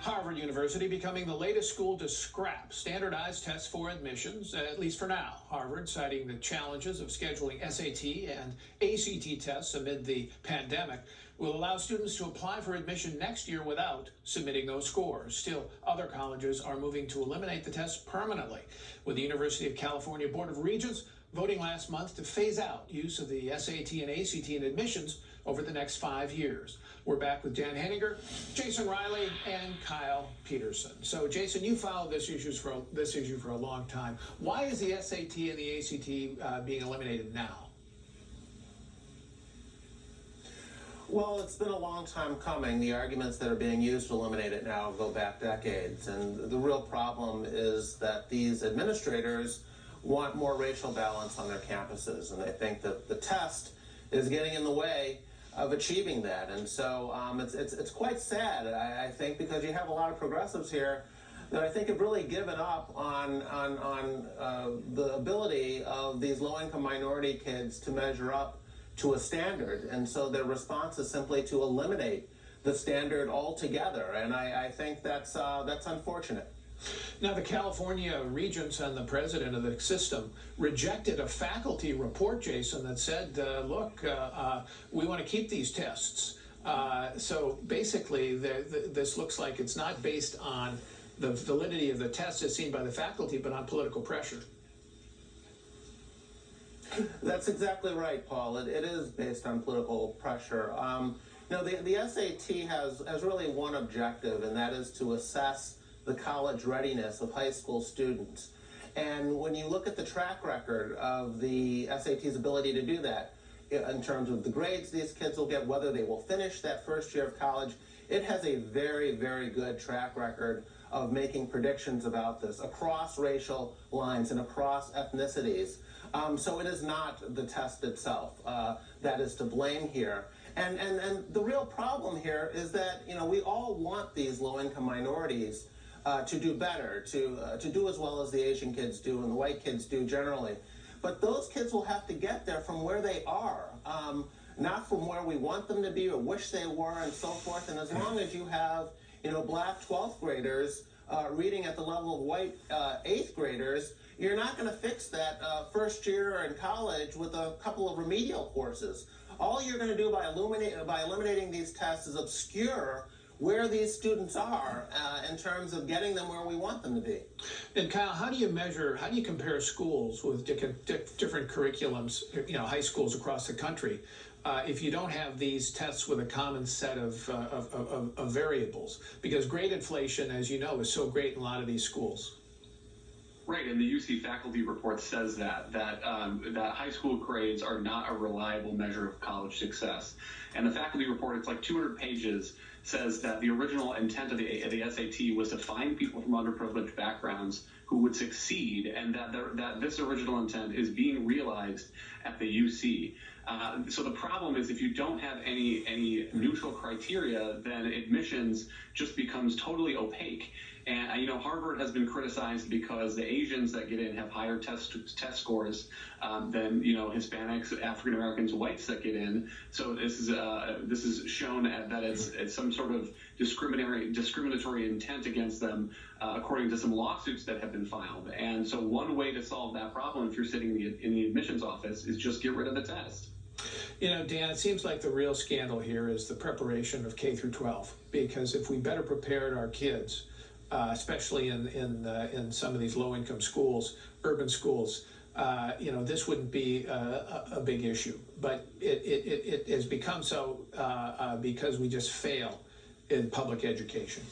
Harvard University becoming the latest school to scrap standardized tests for admissions, at least for now. Harvard citing the challenges of scheduling SAT and ACT tests amid the pandemic will allow students to apply for admission next year without submitting those scores. Still, other colleges are moving to eliminate the tests permanently, with the University of California Board of Regents voting last month to phase out use of the SAT and ACT in admissions over the next 5 years. We're back with Dan Henninger, Jason Riley, and Kyle Peterson. So, Jason, you followed this issue for a long time. Why is the SAT and the ACT being eliminated now? Well, it's been a long time coming. The arguments that are being used to eliminate it now go back decades. And the real problem is that these administrators want more racial balance on their campuses. And they think that the test is getting in the way of achieving that. And so it's quite sad, I think, because you have a lot of progressives here that I think have really given up on the ability of these low-income minority kids to measure up to a standard. And so their response is simply to eliminate the standard altogether. And I think that's unfortunate. Now, the California regents and the president of the system rejected a faculty report, Jason, that said, look, we want to keep these tests. So basically, this looks like it's not based on the validity of the tests as seen by the faculty, but on political pressure. That's exactly right, Paul. It is based on political pressure. The SAT has really one objective, and that is to assess the college readiness of high school students. And when you look at the track record of the SAT's ability to do that, in terms of the grades these kids will get, whether they will finish that first year of college, it has a very, very good track record of making predictions about this across racial lines and across ethnicities. So it is not the test itself that is to blame here. And the real problem here is that, we all want these low-income minorities to do better, to do as well as the Asian kids do and the white kids do generally. But those kids will have to get there from where they are, not from where we want them to be or wish they were and so forth. And as long as you have, black 12th graders reading at the level of white 8th graders, you're not going to fix that first year in college with a couple of remedial courses. All you're going to do by eliminating these tests is obscure where these students are in terms of getting them where we want them to be. And Kyle, how do you compare schools with different curriculums, high schools across the country, if you don't have these tests with a common set of variables? Because grade inflation, as you know, is so great in a lot of these schools. Right, and the UC faculty report says that high school grades are not a reliable measure of college success. And the faculty report, it's like 200 pages, says that the original intent of the SAT was to find people from underprivileged backgrounds who would succeed, and that this original intent is being realized at the UC. So the problem is, if you don't have any neutral criteria, then admissions just becomes totally opaque. And Harvard has been criticized because the Asians that get in have higher test scores than Hispanics, African Americans, whites that get in. So this is shown that it's some sort of discriminatory intent against them, according to some lawsuits that have been filed. And so one way to solve that problem, if you're sitting in the admissions office, is just get rid of the test. Dan, it seems like the real scandal here is the preparation of K through 12, because if we better prepared our kids, especially in some of these low-income schools, urban schools, this wouldn't be a big issue. But it has become so because we just fail in public education.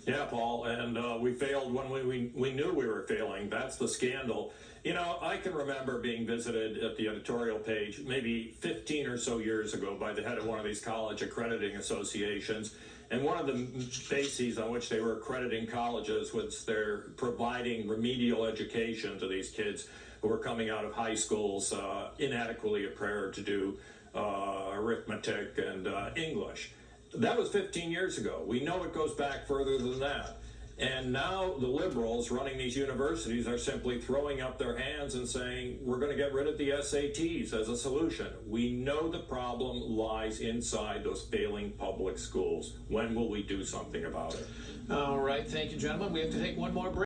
Yeah, Paul, and we failed when we knew we were failing. That's the scandal. I can remember being visited at the editorial page maybe 15 or so years ago by the head of one of these college accrediting associations. And one of the bases on which they were accrediting colleges was they're providing remedial education to these kids who were coming out of high schools inadequately prepared to do arithmetic and English. That was 15 years ago. We know it goes back further than that. And now the liberals running these universities are simply throwing up their hands and saying, we're going to get rid of the SATs as a solution. We know the problem lies inside those failing public schools. When will we do something about it? All right. Thank you, gentlemen. We have to take one more break.